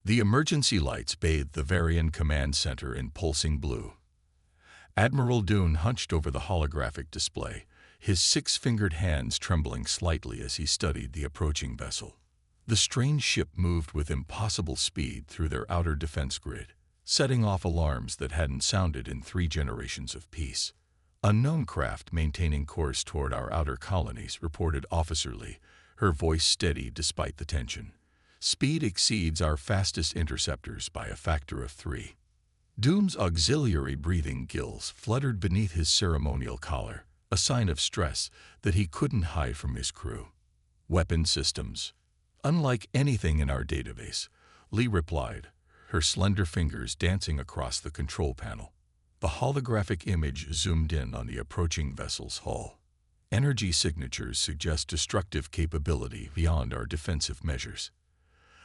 The emergency lights bathed the Varian command center in pulsing blue. Admiral Dune hunched over the holographic display, his six-fingered hands trembling slightly as he studied the approaching vessel. The strange ship moved with impossible speed through their outer defense grid, setting off alarms that hadn't sounded in 3 generations of peace. Unknown craft maintaining course toward our outer colonies, reported Officer Lee, her voice steady despite the tension. Speed exceeds our fastest interceptors by a factor of 3. Doom's auxiliary breathing gills fluttered beneath his ceremonial collar, a sign of stress that he couldn't hide from his crew. Weapon systems. Unlike anything in our database, Lee replied, her slender fingers dancing across the control panel. The holographic image zoomed in on the approaching vessel's hull. Energy signatures suggest destructive capability beyond our defensive measures.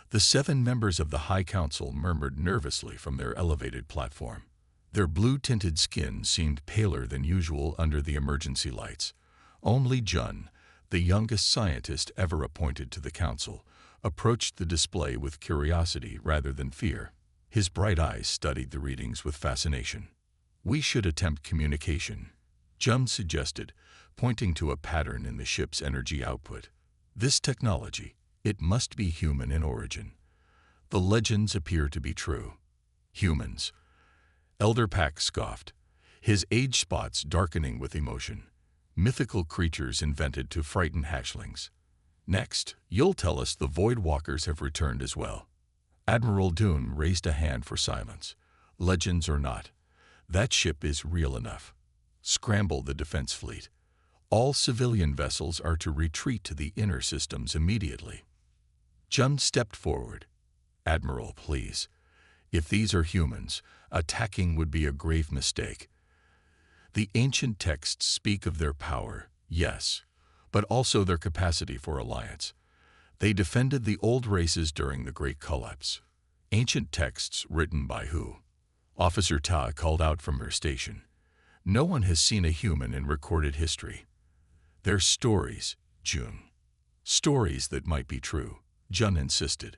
The 7 members of the High Council murmured nervously from their elevated platform. Their blue-tinted skin seemed paler than usual under the emergency lights. Only Jun, the youngest scientist ever appointed to the Council, approached the display with curiosity rather than fear. His bright eyes studied the readings with fascination. "We should attempt communication," Jun suggested, pointing to a pattern in the ship's energy output. "This technology, it must be human in origin. The legends appear to be true." "Humans," Elder Pack scoffed, his age spots darkening with emotion. "Mythical creatures invented to frighten hatchlings. Next, you'll tell us the Void Walkers have returned as well." Admiral Dune raised a hand for silence. "Legends or not, that ship is real enough. Scramble the defense fleet. All civilian vessels are to retreat to the inner systems immediately." Jun stepped forward. "Admiral, please. If these are humans, attacking would be a grave mistake. The ancient texts speak of their power, yes, but also their capacity for alliance. They defended the old races during the Great Collapse." "Ancient texts written by who?" Officer Ta called out from her station. "No one has seen a human in recorded history." "They're stories, Jun." "Stories that might be true," Jun insisted.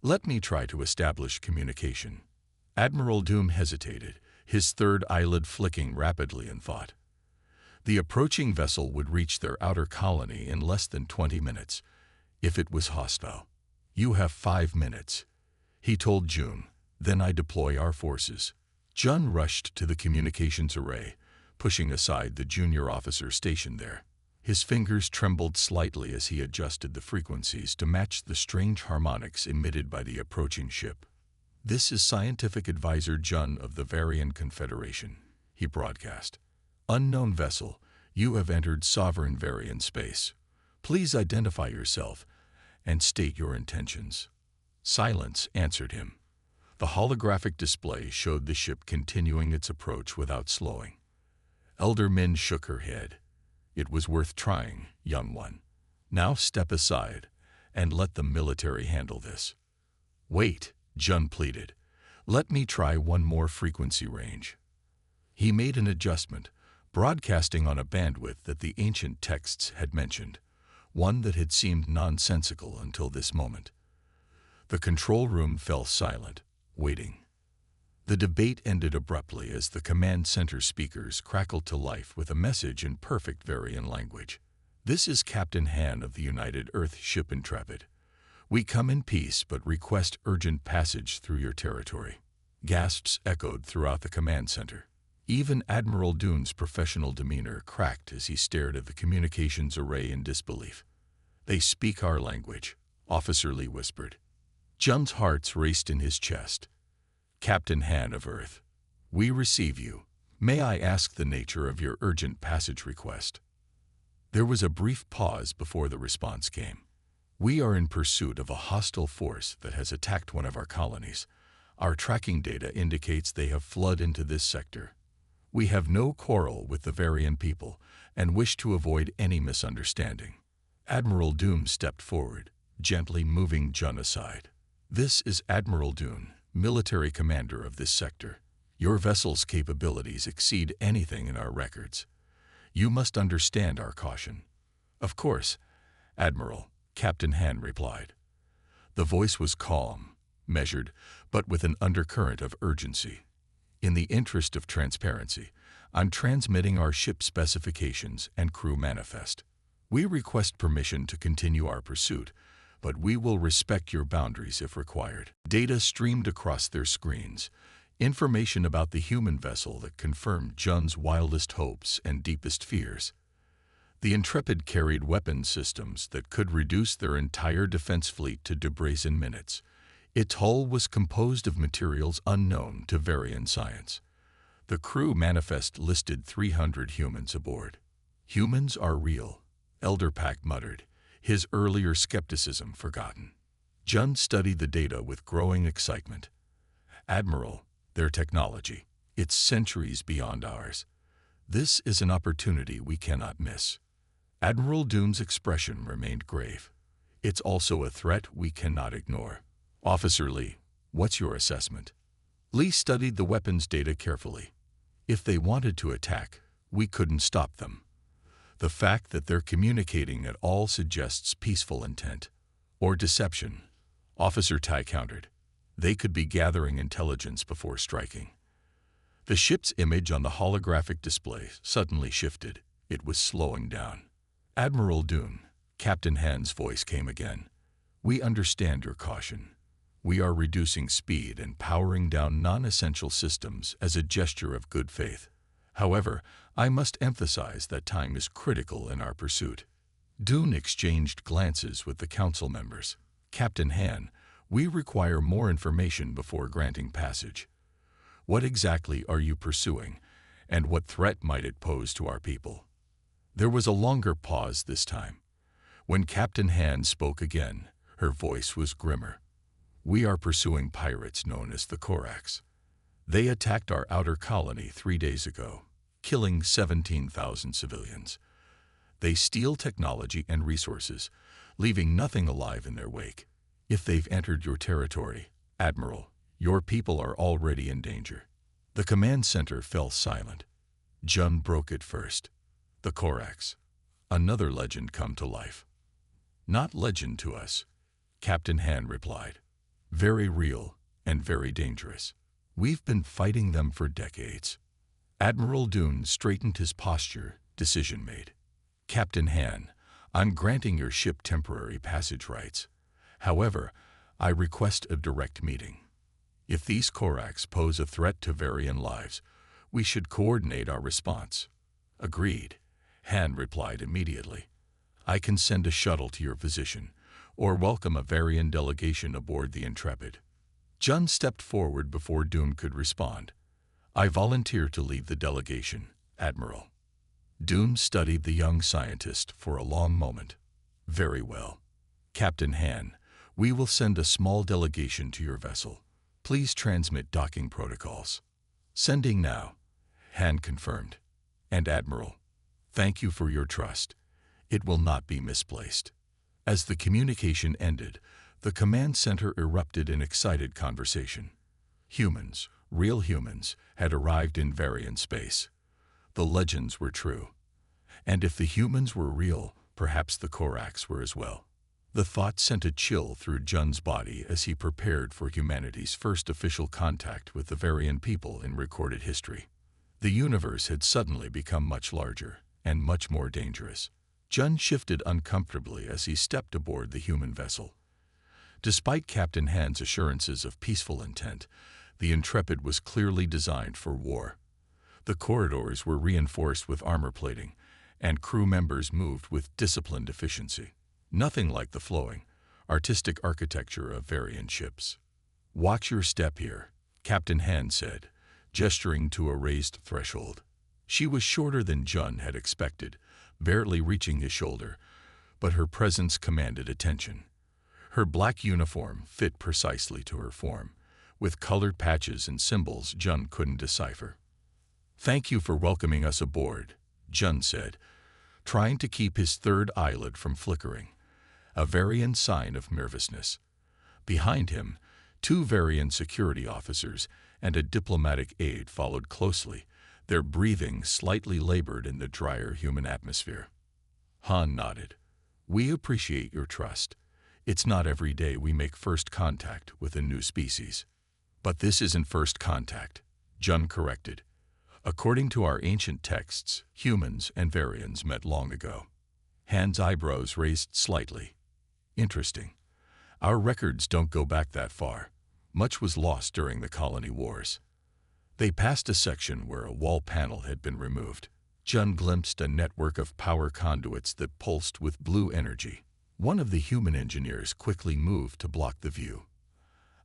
"Let me try to establish communication." Admiral Doom hesitated, his third eyelid flicking rapidly in thought. The approaching vessel would reach their outer colony in less than 20 minutes, if it was hostile. "You have 5 minutes," he told Jun. "Then I deploy our forces." Jun rushed to the communications array, pushing aside the junior officer stationed there. His fingers trembled slightly as he adjusted the frequencies to match the strange harmonics emitted by the approaching ship. "This is Scientific Advisor Jun of the Varian Confederation," he broadcast. "Unknown vessel, you have entered sovereign Varian space. Please identify yourself and state your intentions." Silence answered him. The holographic display showed the ship continuing its approach without slowing. Elder Min shook her head. "It was worth trying, young one. Now step aside and let the military handle this." "Wait," Jun pleaded. "Let me try one more frequency range." He made an adjustment, broadcasting on a bandwidth that the ancient texts had mentioned, one that had seemed nonsensical until this moment. The control room fell silent, waiting. The debate ended abruptly as the command center speakers crackled to life with a message in perfect Varian language. "This is Captain Han of the United Earth ship Intrepid. We come in peace but request urgent passage through your territory." Gasps echoed throughout the command center. Even Admiral Dune's professional demeanor cracked as he stared at the communications array in disbelief. "They speak our language," Officer Lee whispered. Jun's heart raced in his chest. "Captain Han of Earth, we receive you. May I ask the nature of your urgent passage request?" There was a brief pause before the response came. "We are in pursuit of a hostile force that has attacked one of our colonies. Our tracking data indicates they have flooded into this sector. We have no quarrel with the Varian people and wish to avoid any misunderstanding." Admiral Doom stepped forward, gently moving Jun aside. "This is Admiral Dune, military commander of this sector. Your vessel's capabilities exceed anything in our records. You must understand our caution." "Of course, Admiral," Captain Han replied. The voice was calm, measured, but with an undercurrent of urgency. In the interest of transparency, I'm transmitting our ship specifications and crew manifest. We request permission to continue our pursuit, but we will respect your boundaries if required. Data streamed across their screens, information about the human vessel that confirmed Jun's wildest hopes and deepest fears. The Intrepid carried weapons systems that could reduce their entire defense fleet to debris in minutes. Its hull was composed of materials unknown to Varian science. The crew manifest listed 300 humans aboard. Humans are real, Elderpack muttered, his earlier skepticism forgotten. Jun studied the data with growing excitement. Admiral, their technology, it's centuries beyond ours. This is an opportunity we cannot miss. Admiral Dune's expression remained grave. It's also a threat we cannot ignore. Officer Lee, what's your assessment? Lee studied the weapons data carefully. If they wanted to attack, we couldn't stop them. The fact that they're communicating at all suggests peaceful intent. Or deception. Officer Tai countered. They could be gathering intelligence before striking. The ship's image on the holographic display suddenly shifted. It was slowing down. Admiral Dune, Captain Han's voice came again. We understand your caution. We are reducing speed and powering down non-essential systems as a gesture of good faith. However, I must emphasize that time is critical in our pursuit. Dune exchanged glances with the council members. Captain Han, we require more information before granting passage. What exactly are you pursuing, and what threat might it pose to our people? There was a longer pause this time. When Captain Han spoke again, her voice was grimmer. We are pursuing pirates known as the Corax. They attacked our outer colony 3 days ago, killing 17,000 civilians. They steal technology and resources, leaving nothing alive in their wake. If they've entered your territory, Admiral, your people are already in danger. The command center fell silent. Jun broke it first. The Corax. Another legend come to life. Not legend to us, Captain Han replied. Very real and very dangerous. We've been fighting them for decades. Admiral Dune straightened his posture, decision made. Captain Han, I'm granting your ship temporary passage rights. However, I request a direct meeting. If these Corax pose a threat to Varian lives, we should coordinate our response. Agreed, Han replied immediately. I can send a shuttle to your position, or welcome a Varian delegation aboard the Intrepid. Jun stepped forward before Dune could respond. I volunteer to lead the delegation, Admiral. Dune studied the young scientist for a long moment. Very well. Captain Han, we will send a small delegation to your vessel. Please transmit docking protocols. Sending now, Han confirmed. And Admiral, thank you for your trust. It will not be misplaced. As the communication ended, the command center erupted in excited conversation. Humans, real humans, had arrived in Varian space. The legends were true. And if the humans were real, perhaps the Corax were as well. The thought sent a chill through Jun's body as he prepared for humanity's first official contact with the Varian people in recorded history. The universe had suddenly become much larger and much more dangerous. Jun shifted uncomfortably as he stepped aboard the human vessel. Despite Captain Han's assurances of peaceful intent, the Intrepid was clearly designed for war. The corridors were reinforced with armor plating, and crew members moved with disciplined efficiency. Nothing like the flowing, artistic architecture of Varian ships. Watch your step here, Captain Han said, gesturing to a raised threshold. She was shorter than Jun had expected, barely reaching his shoulder, but her presence commanded attention. Her black uniform fit precisely to her form, with colored patches and symbols Jun couldn't decipher. Thank you for welcoming us aboard, Jun said, trying to keep his third eyelid from flickering, a Varian sign of nervousness. Behind him, 2 Varian security officers and a diplomatic aide followed closely, their breathing slightly labored in the drier human atmosphere. Han nodded. We appreciate your trust. It's not every day we make first contact with a new species. But this isn't first contact, Jun corrected. According to our ancient texts, humans and Varians met long ago. Han's eyebrows raised slightly. Interesting. Our records don't go back that far. Much was lost during the colony wars. They passed a section where a wall panel had been removed. Jun glimpsed a network of power conduits that pulsed with blue energy. One of the human engineers quickly moved to block the view.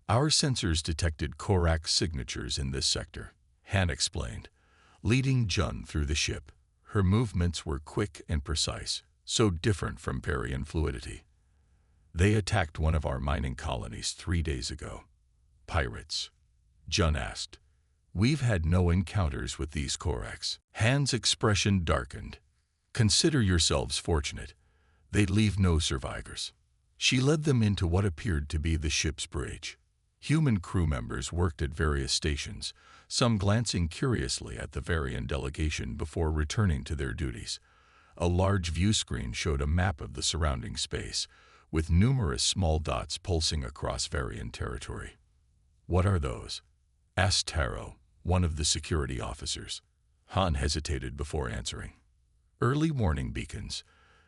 Our sensors detected Korak signatures in this sector, Han explained, leading Jun through the ship. Her movements were quick and precise, so different from Varian fluidity. They attacked one of our mining colonies 3 days ago. Pirates? Jun asked. We've had no encounters with these Koraks. Han's expression darkened. Consider yourselves fortunate. They'd leave no survivors. She led them into what appeared to be the ship's bridge. Human crew members worked at various stations, some glancing curiously at the Varian delegation before returning to their duties. A large view screen showed a map of the surrounding space, with numerous small dots pulsing across Varian territory. What are those? Asked Taro, one of the security officers. Han hesitated before answering. Early warning beacons.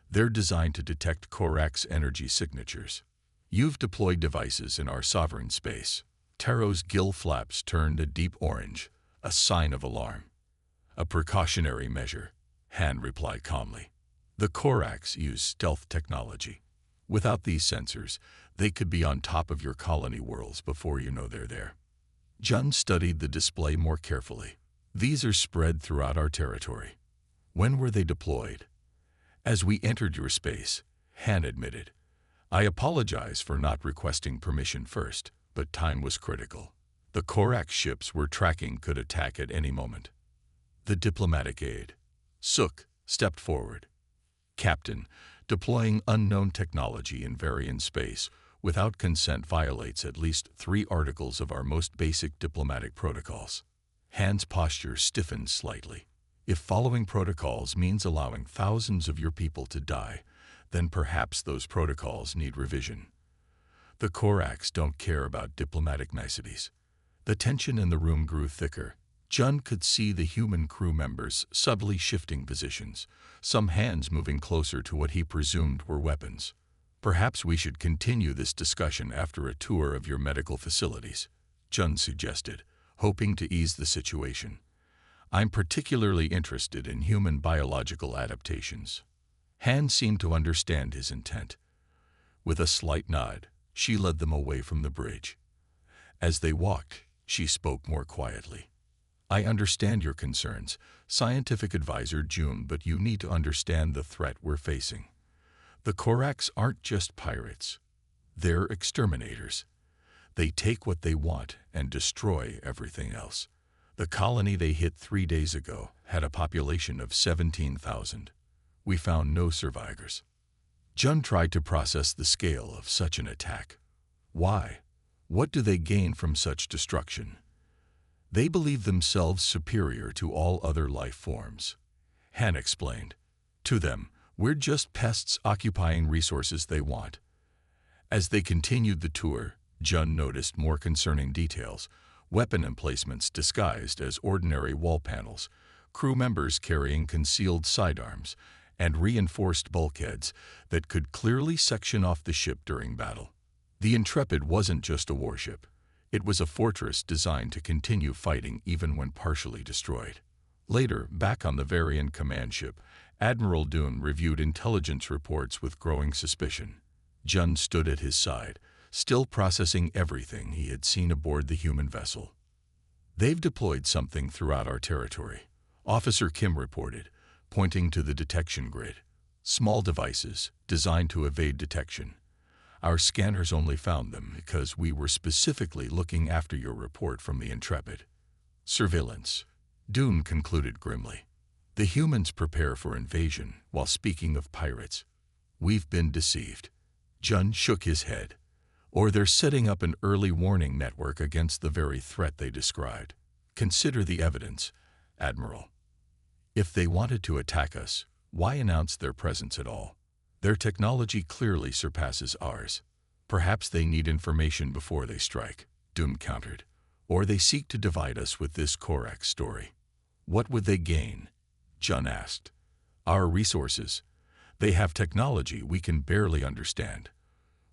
They're designed to detect Korak's energy signatures. You've deployed devices in our sovereign space. Taro's gill flaps turned a deep orange, a sign of alarm. A precautionary measure, Han replied calmly. The Koraks use stealth technology. Without these sensors, they could be on top of your colony worlds before you know they're there. Jun studied the display more carefully. These are spread throughout our territory. When were they deployed? As we entered your space, Han admitted. I apologize for not requesting permission first, but time was critical. The Korak ships we're tracking could attack at any moment. The diplomatic aide, Suk, stepped forward. Captain, deploying unknown technology in Varian space without consent violates at least 3 articles of our most basic diplomatic protocols. Han's posture stiffened slightly. If following protocols means allowing thousands of your people to die, then perhaps those protocols need revision. The Koraks don't care about diplomatic niceties. The tension in the room grew thicker. Jun could see the human crew members subtly shifting positions, some hands moving closer to what he presumed were weapons. Perhaps we should continue this discussion after a tour of your medical facilities, Jun suggested, hoping to ease the situation. I'm particularly interested in human biological adaptations. Han seemed to understand his intent. With a slight nod, she led them away from the bridge. As they walked, she spoke more quietly. I understand your concerns, Scientific Advisor June, but you need to understand the threat we're facing. The Koraks aren't just pirates. They're exterminators. They take what they want and destroy everything else. The colony they hit 3 days ago had a population of 17,000. We found no survivors. Jun tried to process the scale of such an attack. Why? What do they gain from such destruction? They believe themselves superior to all other life forms. Han explained. To them, we're just pests occupying resources they want. As they continued the tour, Jun noticed more concerning details. Weapon emplacements disguised as ordinary wall panels, crew members carrying concealed sidearms, and reinforced bulkheads that could clearly section off the ship during battle. The Intrepid wasn't just a warship. It was a fortress designed to continue fighting even when partially destroyed. Later, back on the Varian command ship, Admiral Dune reviewed intelligence reports with growing suspicion. Jun stood at his side, still processing everything he had seen aboard the human vessel. They've deployed something throughout our territory, Officer Kim reported, pointing to the detection grid. Small devices designed to evade detection. Our scanners only found them because we were specifically looking after your report from the Intrepid. Surveillance, Dune concluded grimly. The humans prepare for invasion while speaking of pirates. We've been deceived. Jun shook his head. Or they're setting up an early warning network against the very threat they described. Consider the evidence, Admiral. If they wanted to attack us, why announce their presence at all? Their technology clearly surpasses ours. Perhaps they need information before they strike, Doom countered. Or they seek to divide us with this Korax story. What would they gain? Jun asked. Our resources. They have technology we can barely understand.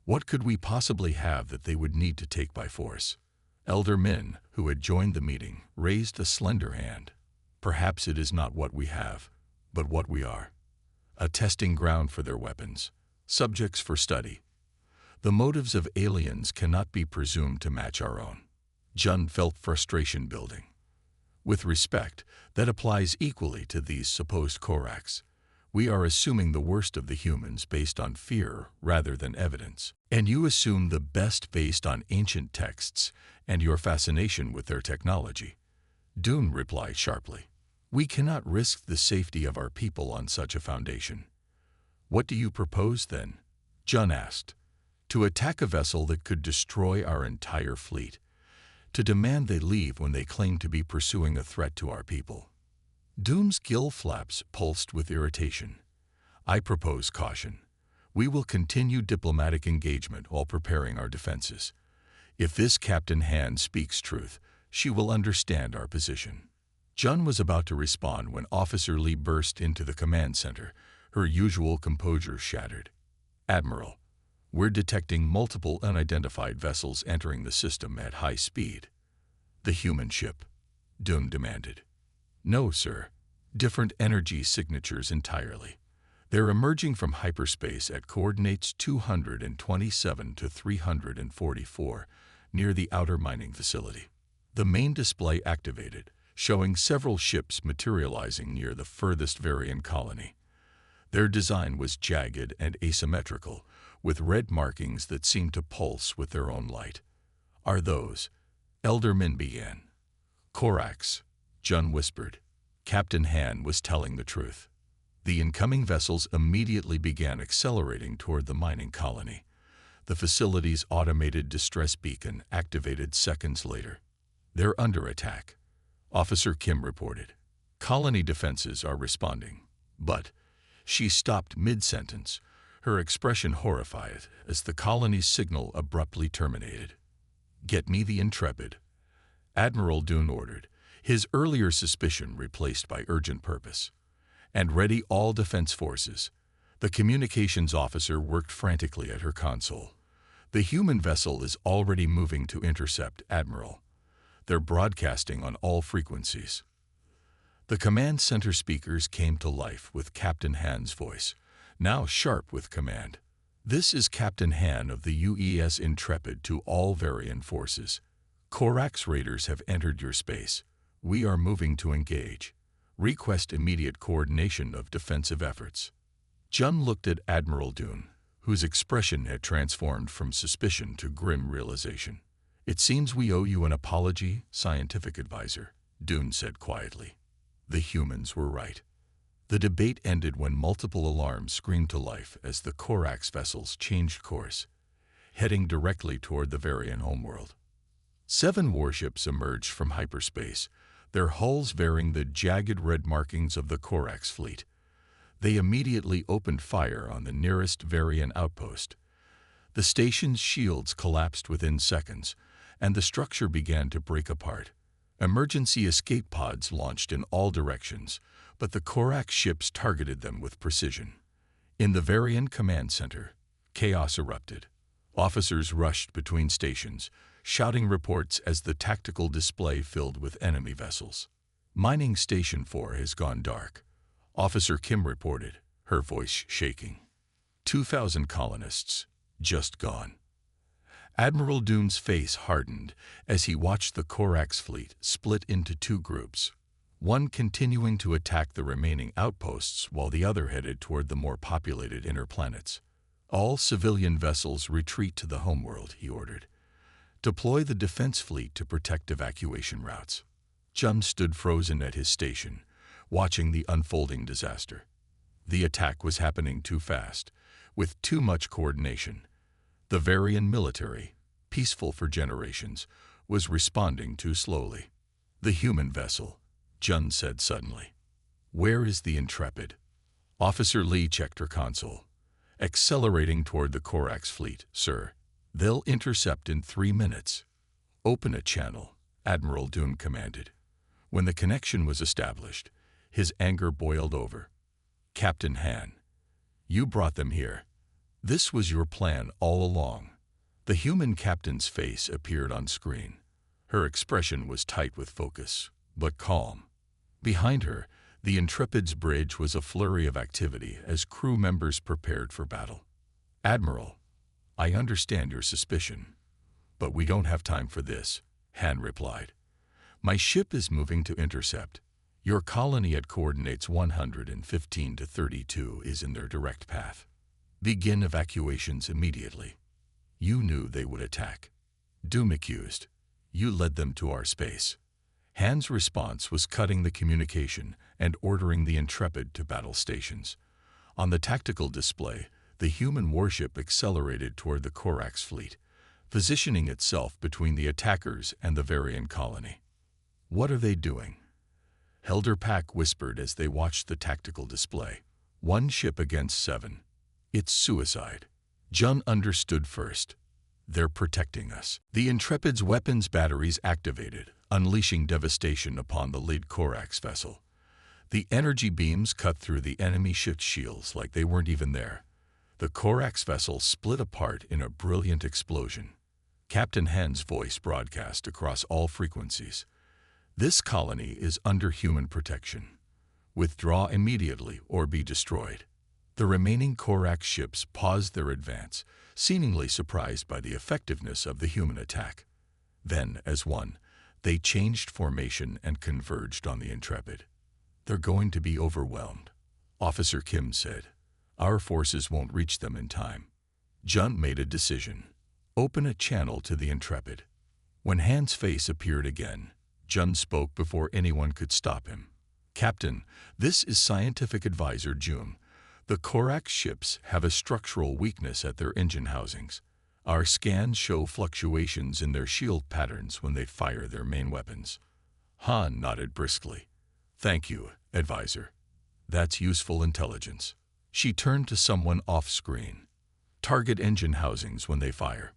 What could we possibly have that they would need to take by force? Elder Min, who had joined the meeting, raised a slender hand. Perhaps it is not what we have, but what we are. A testing ground for their weapons, subjects for study. The motives of aliens cannot be presumed to match our own. Jun felt frustration building. With respect, that applies equally to these supposed Korax. We are assuming the worst of the humans based on fear rather than evidence. And you assume the best based on ancient texts and your fascination with their technology. Dune replied sharply. We cannot risk the safety of our people on such a foundation. What do you propose then? Jun asked. To attack a vessel that could destroy our entire fleet. To demand they leave when they claim to be pursuing a threat to our people. Doom's gill flaps pulsed with irritation. I propose caution. We will continue diplomatic engagement while preparing our defenses. If this Captain Han speaks truth, she will understand our position. Jun was about to respond when Officer Lee burst into the command center, her usual composure shattered. Admiral, we're detecting multiple unidentified vessels entering the system at high speed. The human ship, Doom demanded. No, sir. Different energy signatures entirely. They're emerging from hyperspace at coordinates 227 to 344, near the outer mining facility. The main display activated, showing several ships materializing near the furthest Varian colony. Their design was jagged and asymmetrical, with red markings that seemed to pulse with their own light. Are those? Elder Min began. Korax, Jun whispered. Captain Han was telling the truth. The incoming vessels immediately began accelerating toward the mining colony. The facility's automated distress beacon activated seconds later. They're under attack, Officer Kim reported. Colony defenses are responding. But she stopped mid-sentence, her expression horrified as the colony's signal abruptly terminated. Get me the Intrepid, Admiral Dune ordered, his earlier suspicion replaced by urgent purpose. And ready all defense forces. The communications officer worked frantically at her console. The human vessel is already moving to intercept, Admiral. They're broadcasting on all frequencies. The command center speakers came to life with Captain Han's voice, now sharp with command. This is Captain Han of the UES Intrepid to all Varian forces. Korax raiders have entered your space. We are moving to engage. Request immediate coordination of defensive efforts. Jun looked at Admiral Dune, whose expression had transformed from suspicion to grim realization. It seems we owe you an apology, scientific advisor, Dune said quietly. The humans were right. The debate ended when multiple alarms screamed to life as the Korax vessels changed course, heading directly toward the Varian homeworld. 7 warships emerged from hyperspace, their hulls bearing the jagged red markings of the Korax fleet. They immediately opened fire on the nearest Varian outpost. The station's shields collapsed within seconds, and the structure began to break apart. Emergency escape pods launched in all directions, but the Korax ships targeted them with precision. In the Varian command center, chaos erupted. Officers rushed between stations, shouting reports as the tactical display filled with enemy vessels. Mining Station 4 has gone dark, Officer Kim reported, her voice shaking. 2,000 colonists, just gone. Admiral Dune's face hardened as he watched the Korax fleet split into 2 groups, one continuing to attack the remaining outposts while the other headed toward the more populated inner planets. All civilian vessels retreat to the homeworld, he ordered. Deploy the defense fleet to protect evacuation routes. Jun stood frozen at his station, watching the unfolding disaster. The attack was happening too fast, with too much coordination. The Varian military, peaceful for generations, was responding too slowly. The human vessel, Jun said suddenly. Where is the Intrepid? Officer Lee checked her console. Accelerating toward the Korax fleet, sir, They'll intercept in 3 minutes. Open a channel, Admiral Dune commanded. When the connection was established, his anger boiled over. Captain Han, you brought them here. This was your plan all along. The human captain's face appeared on screen. Her expression was tight with focus, but calm. Behind her, the Intrepid's bridge was a flurry of activity as crew members prepared for battle. Admiral, I understand your suspicion, but we don't have time for this, Han replied. My ship is moving to intercept. Your colony at coordinates 115 to 32 is in their direct path. Begin evacuations immediately. You knew they would attack. Doom accused. You led them to our space. Han's response was cutting the communication and ordering the Intrepid to battle stations. On the tactical display, the human warship accelerated toward the Corax fleet, positioning itself between the attackers and the Varian colony. What are they doing? Helder Pack whispered as they watched the tactical display. 1 ship against 7. It's suicide. Jun understood first. They're protecting us. The Intrepid's weapons batteries activated, unleashing devastation upon the lead Corax vessel. The energy beams cut through the enemy ship's shields like they weren't even there. The Corax vessel split apart in a brilliant explosion. Captain Han's voice broadcast across all frequencies. This colony is under human protection. Withdraw immediately or be destroyed. The remaining Corax ships paused their advance, seemingly surprised by the effectiveness of the human attack. Then, as one, they changed formation and converged on the Intrepid. They're going to be overwhelmed, Officer Kim said. Our forces won't reach them in time. Jun made a decision. Open a channel to the Intrepid. When Han's face appeared again, Jun spoke before anyone could stop him. Captain, this is Scientific Advisor Jun. The Corax ships have a structural weakness at their engine housings. Our scans show fluctuations in their shield patterns when they fire their main weapons. Han nodded briskly. Thank you, Advisor. That's useful intelligence. She turned to someone off-screen. Target engine housings when they fire.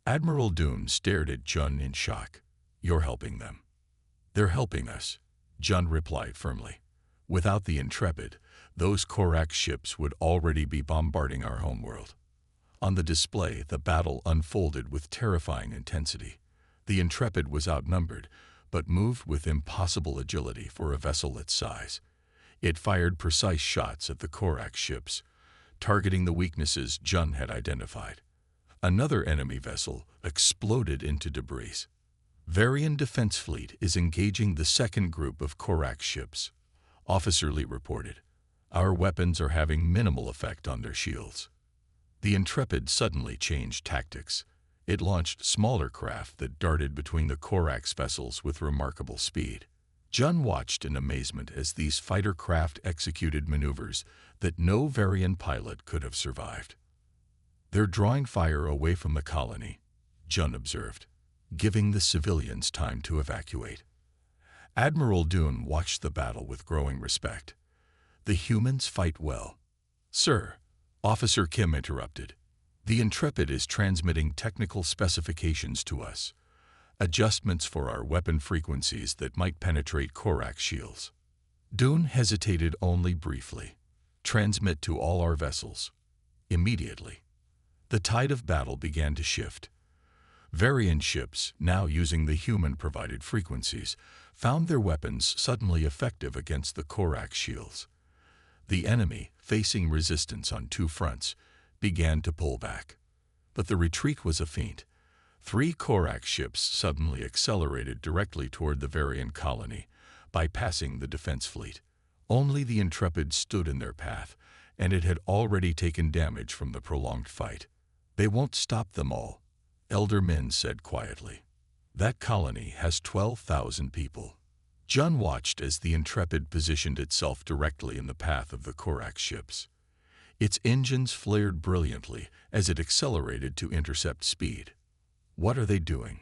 Admiral Dune stared at Jun in shock. You're helping them. They're helping us, Jun replied firmly. Without the Intrepid, those Corax ships would already be bombarding our homeworld. On the display, the battle unfolded with terrifying intensity. The Intrepid was outnumbered, but moved with impossible agility for a vessel its size. It fired precise shots at the Corax ships, targeting the weaknesses Jun had identified. Another enemy vessel exploded into debris. Varian Defense Fleet is engaging the second group of Corax ships, Officer Lee reported. Our weapons are having minimal effect on their shields. The Intrepid suddenly changed tactics. It launched smaller craft that darted between the Corax vessels with remarkable speed. Jun watched in amazement as these fighter craft executed maneuvers that no Varian pilot could have survived. They're drawing fire away from the colony, Jun observed, giving the civilians time to evacuate. Admiral Dune watched the battle with growing respect. The humans fight well. Sir, Officer Kim interrupted. The Intrepid is transmitting technical specifications to us. Adjustments for our weapon frequencies that might penetrate Corax shields. Dune hesitated only briefly. Transmit to all our vessels. Immediately. The tide of battle began to shift. Varian ships, now using the human-provided frequencies, found their weapons suddenly effective against the Corax shields. The enemy, facing resistance on 2 fronts, began to pull back. But the retreat was a feint. 3 Corax ships suddenly accelerated directly toward the Varian colony, bypassing the defense fleet. Only the Intrepid stood in their path, and it had already taken damage from the prolonged fight. They won't stop them all, Elder Min said quietly. That colony has 12,000 people. Jun watched as the Intrepid positioned itself directly in the path of the Corax ships. Its engines flared brilliantly as it accelerated to intercept speed. What are they doing?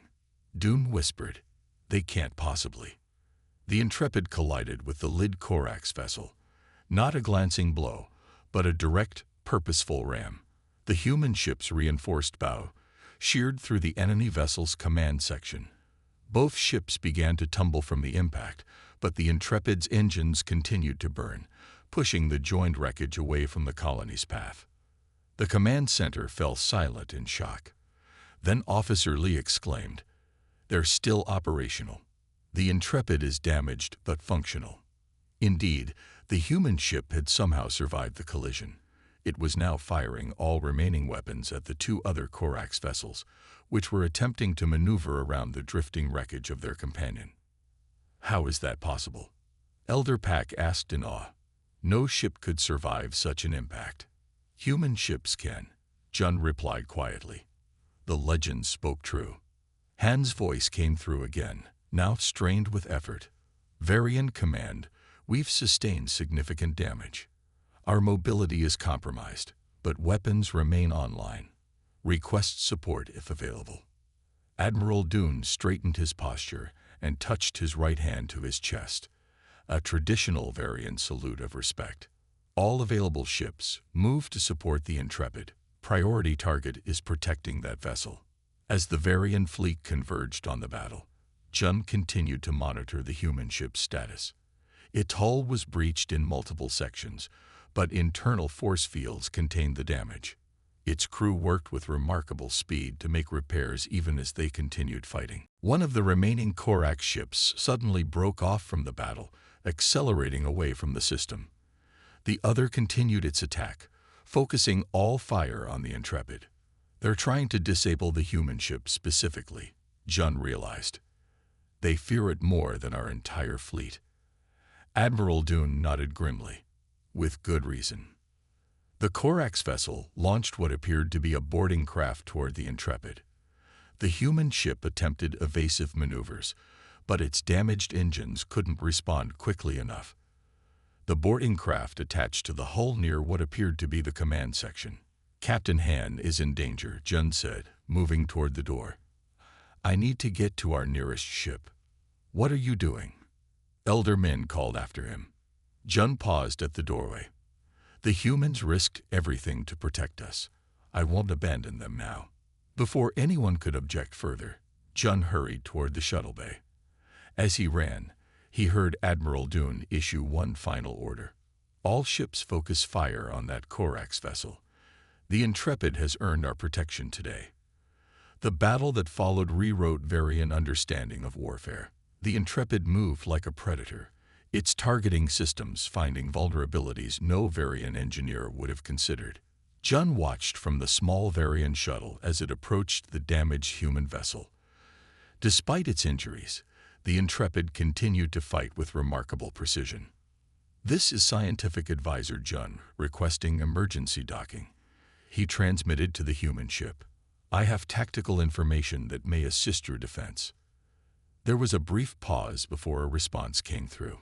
Dune whispered. They can't possibly. The Intrepid collided with the Lid Corax vessel. Not a glancing blow, but a direct, purposeful ram. The human ship's reinforced bow sheared through the enemy vessel's command section. Both ships began to tumble from the impact, but the Intrepid's engines continued to burn, pushing the joined wreckage away from the colony's path. The command center fell silent in shock. Then Officer Lee exclaimed, "They're still operational. The Intrepid is damaged but functional." Indeed, the human ship had somehow survived the collision. It was now firing all remaining weapons at the two other Corax vessels, which were attempting to maneuver around the drifting wreckage of their companion. "How is that possible?" Elder Pack asked in awe. "No ship could survive such an impact." "Human ships can," Jun replied quietly. The legend spoke true. Han's voice came through again, now strained with effort. "Varian Command, we've sustained significant damage. Our mobility is compromised, but weapons remain online. Request support if available." Admiral Dune straightened his posture and touched his right hand to his chest, a traditional Varian salute of respect. "All available ships, move to support the Intrepid. Priority target is protecting that vessel." As the Varian fleet converged on the battle, Jun continued to monitor the human ship's status. Its hull was breached in multiple sections, but internal force fields contained the damage. Its crew worked with remarkable speed to make repairs even as they continued fighting. One of the remaining Corax ships suddenly broke off from the battle, accelerating away from the system. The other continued its attack, focusing all fire on the Intrepid. "They're trying to disable the human ship specifically," Jun realized. "They fear it more than our entire fleet." Admiral Dune nodded grimly. "With good reason." The Corax vessel launched what appeared to be a boarding craft toward the Intrepid. The human ship attempted evasive maneuvers, but its damaged engines couldn't respond quickly enough. The boarding craft attached to the hull near what appeared to be the command section. "Captain Han is in danger," Jun said, moving toward the door. "I need to get to our nearest ship." "What are you doing?" Elder Min called after him. Jun paused at the doorway. "The humans risked everything to protect us. I won't abandon them now." Before anyone could object further, Jun hurried toward the shuttle bay. As he ran, he heard Admiral Dune issue one final order. "All ships focus fire on that Corax vessel. The Intrepid has earned our protection today." The battle that followed rewrote Varian understanding of warfare. The Intrepid moved like a predator, its targeting systems finding vulnerabilities no Varian engineer would have considered. Jun watched from the small Varian shuttle as it approached the damaged human vessel. Despite its injuries, the Intrepid continued to fight with remarkable precision. "This is Scientific Advisor Jun, requesting emergency docking." He transmitted to the human ship. "I have tactical information that may assist your defense." There was a brief pause before a response came through.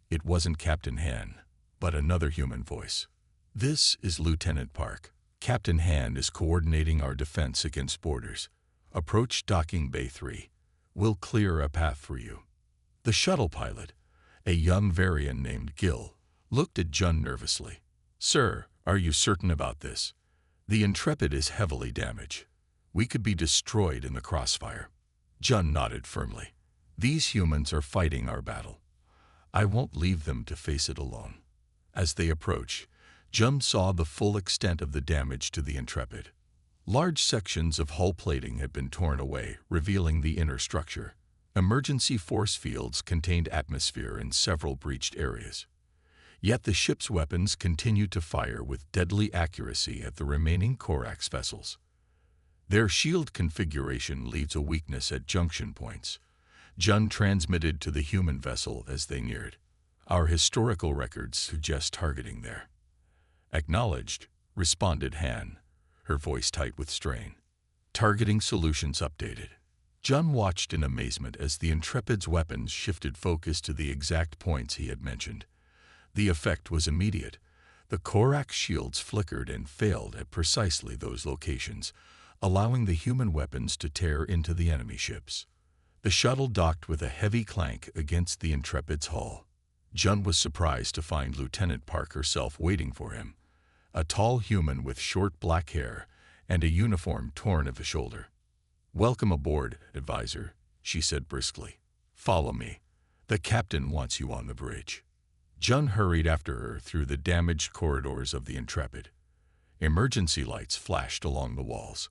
It wasn't Captain Han, but another human voice. "This is Lieutenant Park. Captain Han is coordinating our defense against boarders. Approach docking bay 3. We'll clear a path for you." The shuttle pilot, a young Varian named Gil, looked at Jun nervously. "Sir, are you certain about this? The Intrepid is heavily damaged. We could be destroyed in the crossfire." Jun nodded firmly. "These humans are fighting our battle. I won't leave them to face it alone." As they approached, Jun saw the full extent of the damage to the Intrepid. Large sections of hull plating had been torn away, revealing the inner structure. Emergency force fields contained atmosphere in several breached areas. Yet the ship's weapons continued to fire with deadly accuracy at the remaining Corax vessels. Their shield configuration leaves a weakness at junction points. Jun transmitted to the human vessel as they neared. "Our historical records suggest targeting there." "Acknowledged," responded Han, her voice tight with strain. "Targeting solutions updated." Jun watched in amazement as the Intrepid's weapons shifted focus to the exact points he had mentioned. The effect was immediate. The Corax shields flickered and failed at precisely those locations, allowing the human weapons to tear into the enemy ships. The shuttle docked with a heavy clank against the Intrepid's hull. Jun was surprised to find Lieutenant Park herself waiting for him, a tall human with short black hair and a uniform torn at the shoulder. "Welcome aboard, advisor," she said briskly. "Follow me. The captain wants you on the bridge." Jun hurried after her through the damaged corridors of the Intrepid. Emergency lights flashed along the walls.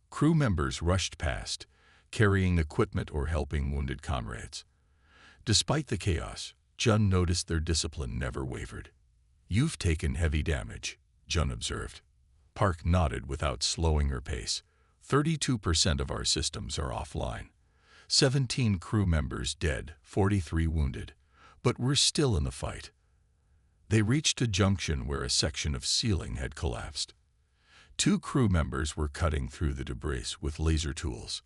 Crew members rushed past, carrying equipment or helping wounded comrades. Despite the chaos, Jun noticed their discipline never wavered. "You've taken heavy damage," Jun observed. Park nodded without slowing her pace. 32% of our systems are offline. 17 crew members dead, 43 wounded. But we're still in the fight. They reached a junction where a section of ceiling had collapsed. 2 crew members were cutting through the debris with laser tools.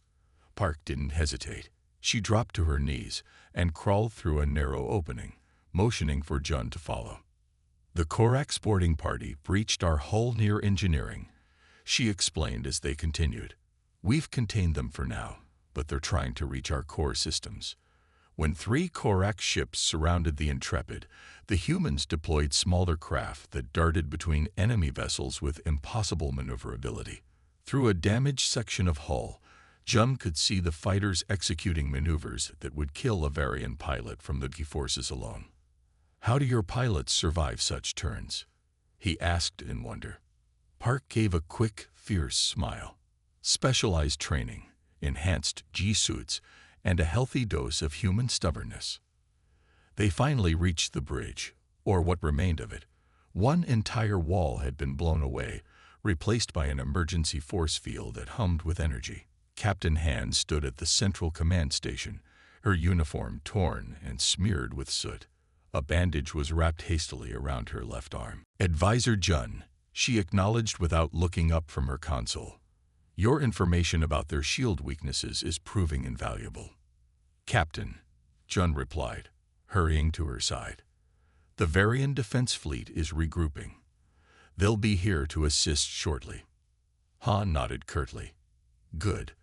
Park didn't hesitate. She dropped to her knees and crawled through a narrow opening, motioning for Jun to follow. "The Korax boarding party breached our hull near engineering," she explained as they continued. "We've contained them for now, but they're trying to reach our core systems." When 3 Korax ships surrounded the Intrepid, the humans deployed smaller craft that darted between enemy vessels with impossible maneuverability. Through a damaged section of hull, Jun could see the fighters executing maneuvers that would kill a Varian pilot from the G-forces alone. "How do your pilots survive such turns?" he asked in wonder. Park gave a quick, fierce smile. "Specialized training, enhanced G-suits, and a healthy dose of human stubbornness." They finally reached the bridge, or what remained of it. One entire wall had been blown away, replaced by an emergency force field that hummed with energy. Captain Han stood at the central command station, her uniform torn and smeared with soot. A bandage was wrapped hastily around her left arm. "Advisor Jun," she acknowledged without looking up from her console. "Your information about their shield weaknesses is proving invaluable." "Captain," Jun replied, hurrying to her side. "The Varian Defense Fleet is regrouping. They'll be here to assist shortly." Han nodded curtly. "Good.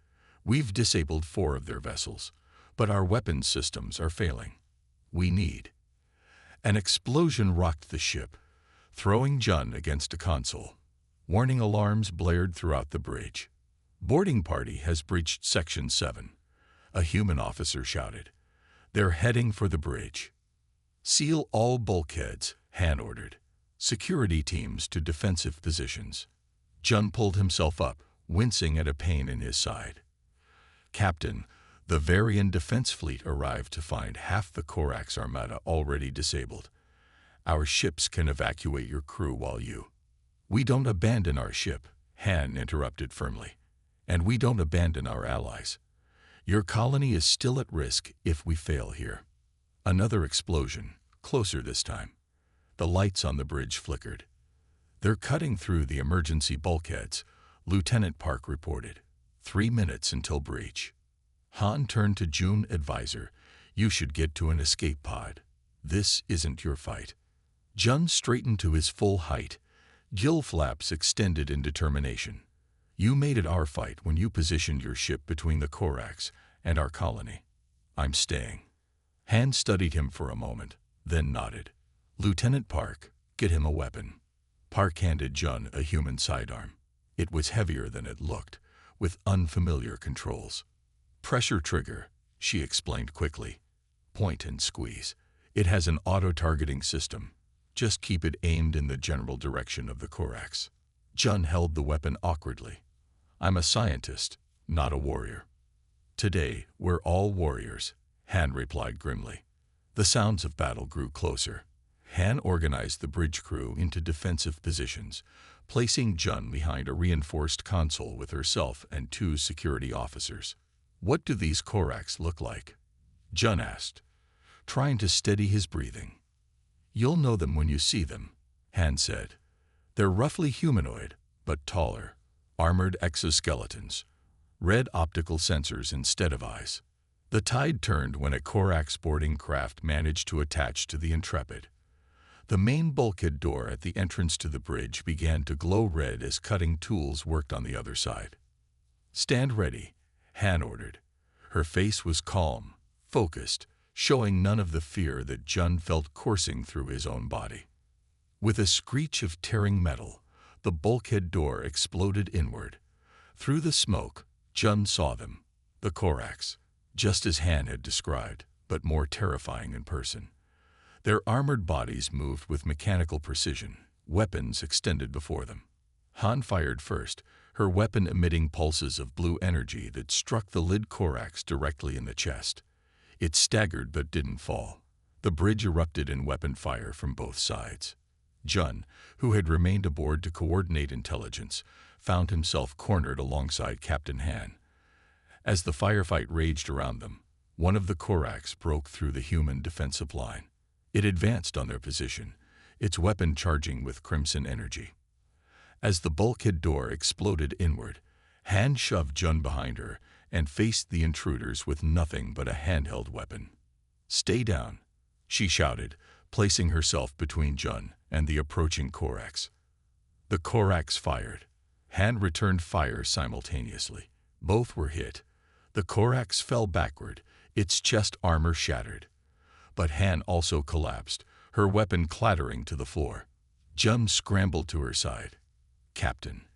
We've disabled 4 of their vessels, but our weapons systems are failing. We need—" An explosion rocked the ship, throwing Jun against a console. Warning alarms blared throughout the bridge. "Boarding party has breached Section 7, a human officer shouted. "They're heading for the bridge." "Seal all bulkheads," Han ordered. "Security teams to defensive positions." Jun pulled himself up, wincing at a pain in his side. "Captain, the Varian Defense Fleet arrived to find half the Korax armada already disabled. Our ships can evacuate your crew while you—" "We don't abandon our ship," Han interrupted firmly. "And we don't abandon our allies. Your colony is still at risk if we fail here." Another explosion, closer this time. The lights on the bridge flickered. "They're cutting through the emergency bulkheads," Lieutenant Park reported. 3 minutes until breach." Han turned to Jun. "Advisor, you should get to an escape pod. This isn't your fight." Jun straightened to his full height, gill flaps extended in determination. "You made it our fight when you positioned your ship between the Korax and our colony. I'm staying." Han studied him for a moment, then nodded. "Lieutenant Park, get him a weapon." Park handed Jun a human sidearm. It was heavier than it looked, with unfamiliar controls. "Pressure trigger," she explained quickly. "Point and squeeze. It has an auto-targeting system. Just keep it aimed in the general direction of the Korax." Jun held the weapon awkwardly. "I'm a scientist, not a warrior." "Today, we're all warriors," Han replied grimly. The sounds of battle grew closer. Han organized the bridge crew into defensive positions, placing Jun behind a reinforced console with herself and 2 security officers. "What do these Korax look like?" Jun asked, trying to steady his breathing. "You'll know them when you see them," Han said. "They're roughly humanoid, but taller. Armored exoskeletons. Red optical sensors instead of eyes." The tide turned when a Korax boarding craft managed to attach to the Intrepid. The main bulkhead door at the entrance to the bridge began to glow red as cutting tools worked on the other side. "Stand ready," Han ordered. Her face was calm, focused, showing none of the fear that Jun felt coursing through his own body. With a screech of tearing metal, the bulkhead door exploded inward. Through the smoke, Jun saw them, the Korax, just as Han had described, but more terrifying in person. Their armored bodies moved with mechanical precision, weapons extended before them. Han fired first, her weapon emitting pulses of blue energy that struck the lead Korax directly in the chest. It staggered but didn't fall. The bridge erupted in weapon fire from both sides. Jun, who had remained aboard to coordinate intelligence, found himself cornered alongside Captain Han. As the firefight raged around them, one of the Korax broke through the human defensive line. It advanced on their position, its weapon charging with crimson energy. As the bulkhead door exploded inward, Han shoved Jun behind her and faced the intruders with nothing but a handheld weapon. "Stay down," she shouted, placing herself between Jun and the approaching Korax. The Korax fired. Han returned fire simultaneously. Both were hit. The Korax fell backward, its chest armor shattered. But Han also collapsed, her weapon clattering to the floor. Jun scrambled to her side. "Captain."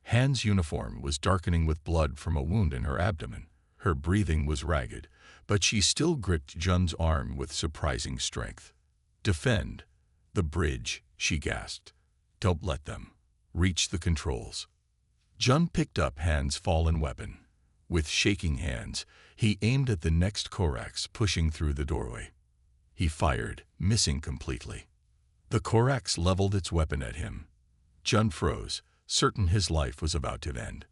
Han's uniform was darkening with blood from a wound in her abdomen. Her breathing was ragged, but she still gripped Jun's arm with surprising strength. "Defend the bridge," she gasped. "Don't let them reach the controls." Jun picked up Han's fallen weapon. With shaking hands, he aimed at the next Korax pushing through the doorway. He fired, missing completely. The Korax leveled its weapon at him. Jun froze, certain his life was about to end.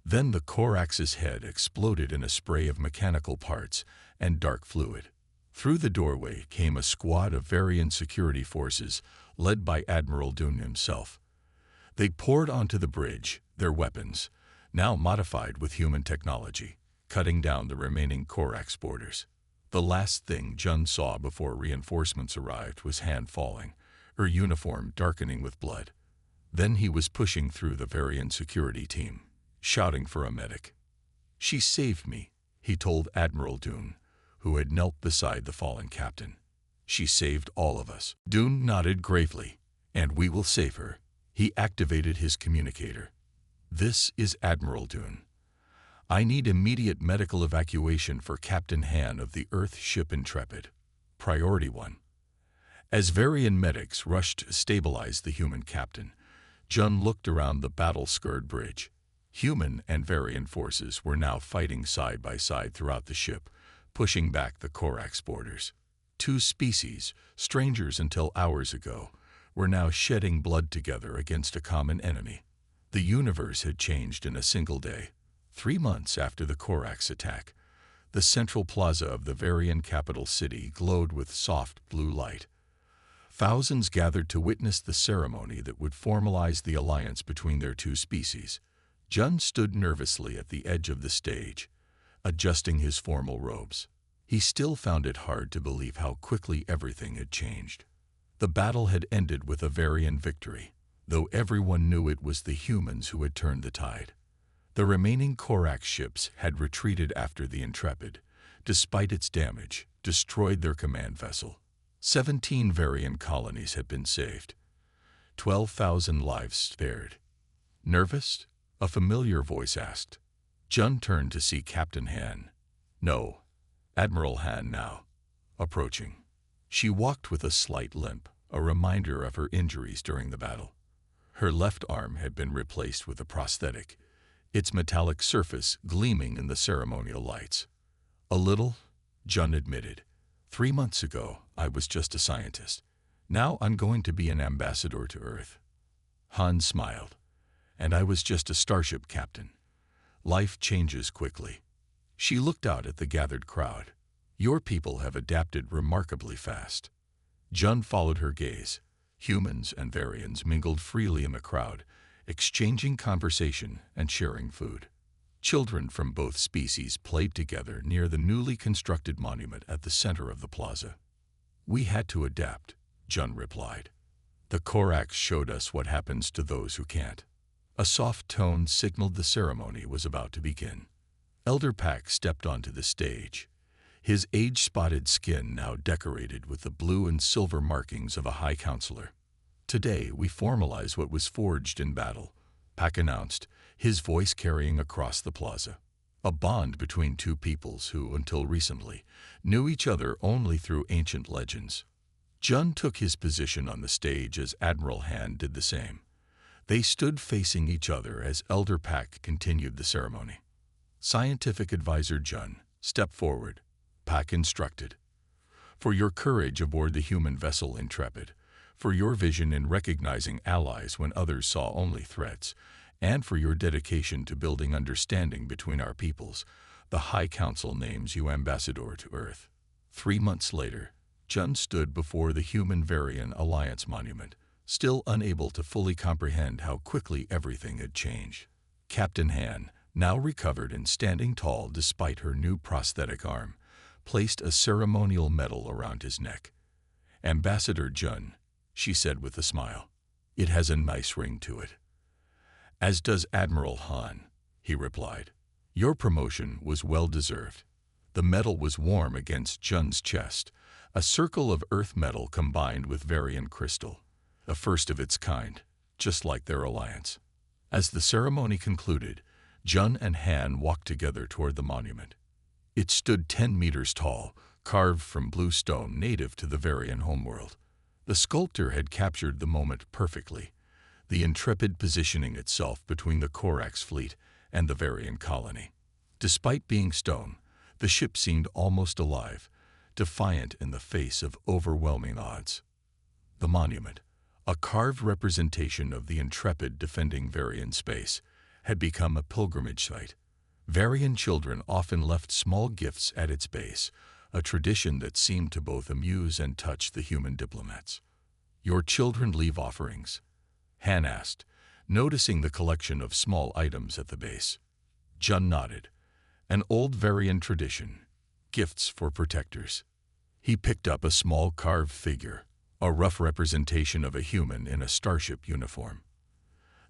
Then the Korax's head exploded in a spray of mechanical parts and dark fluid. Through the doorway came a squad of Varian security forces led by Admiral Dune himself. They poured onto the bridge, their weapons, now modified with human technology, cutting down the remaining Korax boarders. The last thing Jun saw before reinforcements arrived was Han falling, her uniform darkening with blood. Then he was pushing through the Varian security team, shouting for a medic. "She saved me," he told Admiral Dune, who had knelt beside the fallen captain. "She saved all of us." Dune nodded gravely. "And we will save her." He activated his communicator. "This is Admiral Dune. I need immediate medical evacuation for Captain Han of the Earth ship Intrepid. Priority 1. As Varian medics rushed to stabilize the human captain, Jun looked around the battle-scarred bridge. Human and Varian forces were now fighting side by side throughout the ship, pushing back the Korax boarders. Two species, strangers until hours ago, were now shedding blood together against a common enemy. The universe had changed in a single day. 3 months after the Korax attack, the central plaza of the Varian capital city glowed with soft blue light. Thousands gathered to witness the ceremony that would formalize the alliance between their two species. Jun stood nervously at the edge of the stage, adjusting his formal robes. He still found it hard to believe how quickly everything had changed. The battle had ended with a Varian victory, though everyone knew it was the humans who had turned the tide. The remaining Korax ships had retreated after the Intrepid, despite its damage, destroyed their command vessel. 17 Varian colonies had been saved. 12,000 lives spared. "Nervous?" a familiar voice asked. Jun turned to see Captain Han. "No, Admiral Han now." Approaching. She walked with a slight limp, a reminder of her injuries during the battle. Her left arm had been replaced with a prosthetic, its metallic surface gleaming in the ceremonial lights. "A little," Jun admitted. 3 months ago, I was just a scientist. Now I'm going to be an ambassador to Earth." Han smiled. "And I was just a starship captain. Life changes quickly." She looked out at the gathered crowd. "Your people have adapted remarkably fast." Jun followed her gaze. Humans and Varians mingled freely in the crowd, exchanging conversation and sharing food. Children from both species played together near the newly constructed monument at the center of the plaza. "We had to adapt," Jun replied. "The Korax showed us what happens to those who can't." A soft tone signaled the ceremony was about to begin. Elder Pack stepped onto the stage, his age-spotted skin now decorated with the blue and silver markings of a high counselor. "Today we formalize what was forged in battle, Pack announced, his voice carrying across the plaza. A bond between two peoples who, until recently, knew each other only through ancient legends. Jun took his position on the stage as Admiral Han did the same. They stood facing each other as Elder Pack continued the ceremony. Scientific Advisor Jun, step forward, Pack instructed. For your courage aboard the human vessel Intrepid, for your vision in recognizing allies when others saw only threats, and for your dedication to building understanding between our peoples, the High Council names you Ambassador to Earth. 3 months later, Jun stood before the Human-Varian Alliance Monument, still unable to fully comprehend how quickly everything had changed. Captain Han, now recovered and standing tall despite her new prosthetic arm, placed a ceremonial medal around his neck. Ambassador Jun, she said with a smile. It has a nice ring to it. As does Admiral Han, he replied. Your promotion was well-deserved. The medal was warm against Jun's chest, a circle of earth metal combined with Varian crystal, a first of its kind, just like their alliance. As the ceremony concluded, Jun and Han walked together toward the monument. It stood 10 meters tall, carved from blue stone native to the Varian homeworld. The sculptor had captured the moment perfectly, the Intrepid positioning itself between the Corax fleet and the Varian colony. Despite being stone, the ship seemed almost alive, defiant in the face of overwhelming odds. The monument, a carved representation of the Intrepid defending Varian space, had become a pilgrimage site. Varian children often left small gifts at its base, a tradition that seemed to both amuse and touch the human diplomats. Your children leave offerings? Han asked, noticing the collection of small items at the base. Jun nodded. An old Varian tradition, gifts for protectors. He picked up a small carved figure, a rough representation of a human in a starship uniform.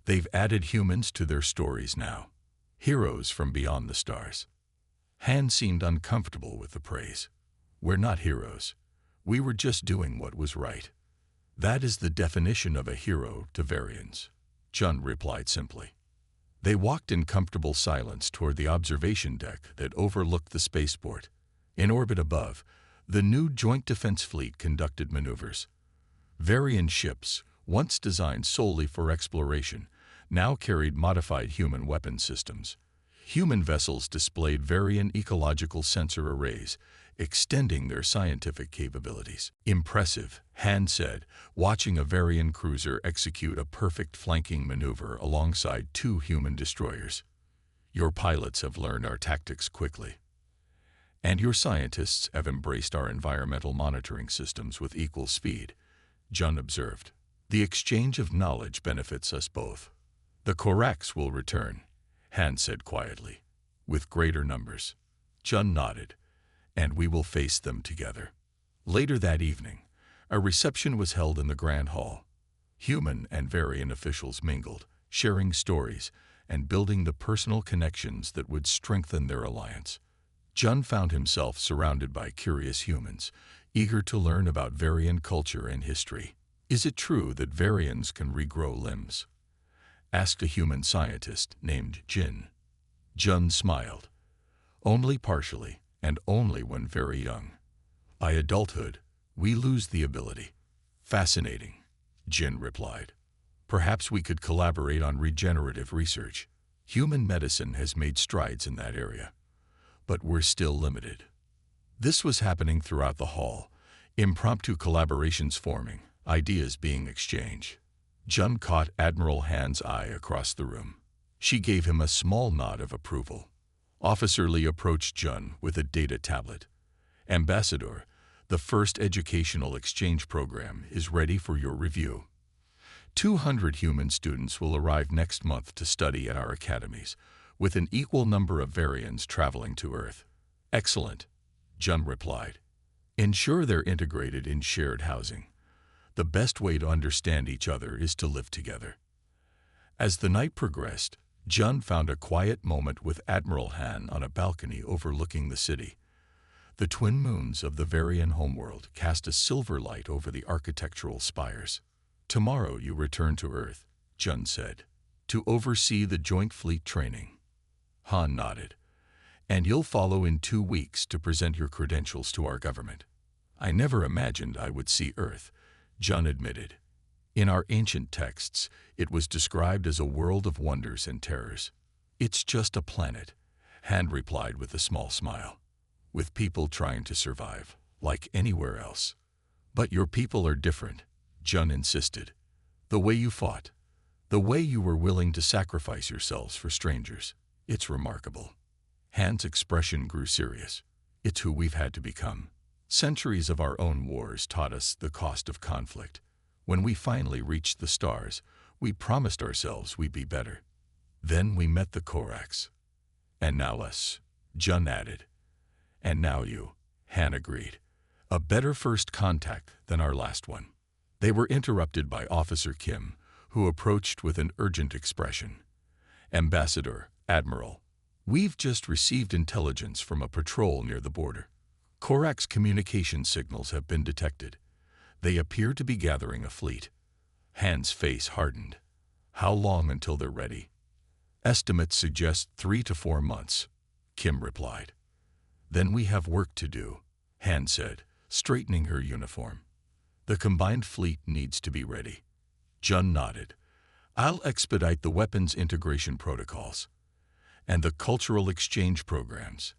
They've added humans to their stories now, heroes from beyond the stars. Han seemed uncomfortable with the praise. We're not heroes. We were just doing what was right. That is the definition of a hero to Varians, Jun replied simply. They walked in comfortable silence toward the observation deck that overlooked the spaceport. In orbit above, the new Joint Defense Fleet conducted maneuvers. Varian ships, once designed solely for exploration, now carried modified human weapon systems. Human vessels displayed Varian ecological sensor arrays, extending their scientific capabilities. Impressive, Han said, watching a Varian cruiser execute a perfect flanking maneuver alongside 2 human destroyers. Your pilots have learned our tactics quickly. And your scientists have embraced our environmental monitoring systems with equal speed, Jun observed. The exchange of knowledge benefits us both. The Corax will return, Han said quietly, with greater numbers. Jun nodded, and we will face them together. Later that evening, a reception was held in the Grand Hall. Human and Varian officials mingled, sharing stories and building the personal connections that would strengthen their alliance. Jun found himself surrounded by curious humans, eager to learn about Varian culture and history. Is it true that Varians can regrow limbs? Asked a human scientist named Jin. Jun smiled. Only partially, and only when very young. By adulthood, we lose the ability. Fascinating, Jin replied. Perhaps we could collaborate on regenerative research. Human medicine has made strides in that area, but we're still limited. This was happening throughout the hall, impromptu collaborations forming, ideas being exchanged. Jun caught Admiral Han's eye across the room. She gave him a small nod of approval. Officer Lee approached Jun with a data tablet. Ambassador, the first educational exchange program is ready for your review. 200 human students will arrive next month to study at our academies, with an equal number of Varians traveling to Earth. Excellent, Jun replied. Ensure they're integrated in shared housing. The best way to understand each other is to live together. As the night progressed, Jun found a quiet moment with Admiral Han on a balcony overlooking the city. The twin moons of the Varian homeworld cast a silver light over the architectural spires. Tomorrow you return to Earth, Jun said. to oversee the Joint Fleet training. Han nodded. And you'll follow in 2 weeks to present your credentials to our government. I never imagined I would see Earth, Jun admitted. In our ancient texts, it was described as a world of wonders and terrors. It's just a planet, Han replied with a small smile, with people trying to survive, like anywhere else. But your people are different, Jun insisted. The way you fought, the way you were willing to sacrifice yourselves for strangers, it's remarkable. Han's expression grew serious. It's who we've had to become. Centuries of our own wars taught us the cost of conflict. When we finally reached the stars, we promised ourselves we'd be better. Then we met the Koraks. And now us, Jun added. And now you, Han agreed. A better first contact than our last one. They were interrupted by Officer Kim, who approached with an urgent expression. Ambassador, Admiral, we've just received intelligence from a patrol near the border. Korak's communication signals have been detected. They appear to be gathering a fleet. Han's face hardened. How long until they're ready? Estimates suggest 3 to 4 months, Kim replied. Then we have work to do, Han said, straightening her uniform. The combined fleet needs to be ready. Jun nodded. I'll expedite the weapons integration protocols and the cultural exchange programs.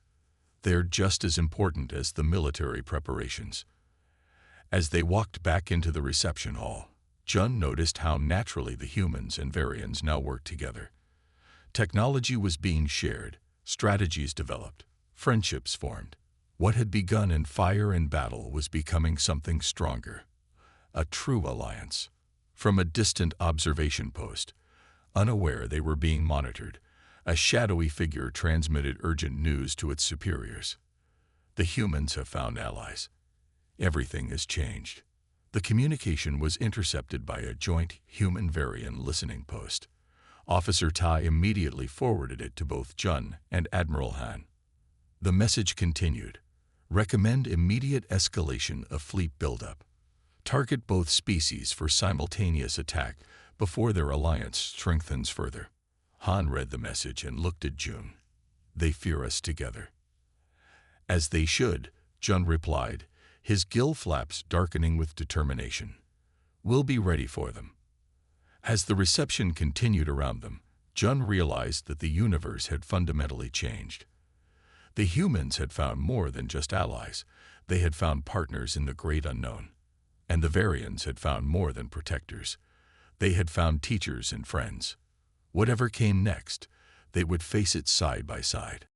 They're just as important as the military preparations. As they walked back into the reception hall, Jun noticed how naturally the humans and Varians now worked together. Technology was being shared, strategies developed, friendships formed. What had begun in fire and battle was becoming something stronger. A true alliance. From a distant observation post, unaware they were being monitored, a shadowy figure transmitted urgent news to its superiors. The humans have found allies. Everything has changed. The communication was intercepted by a joint human-Varian listening post. Officer Tai immediately forwarded it to both Jun and Admiral Han. The message continued. Recommend immediate escalation of fleet buildup. Target both species for simultaneous attack before their alliance strengthens further. Han read the message and looked at Jun. They fear us together. As they should, Jun replied, his gill flaps darkening with determination. We'll be ready for them. As the reception continued around them, Jun realized that the universe had fundamentally changed. The humans had found more than just allies. They had found partners in the great unknown. And the Varians had found more than protectors. They had found teachers and friends. Whatever came next, they would face it side by side.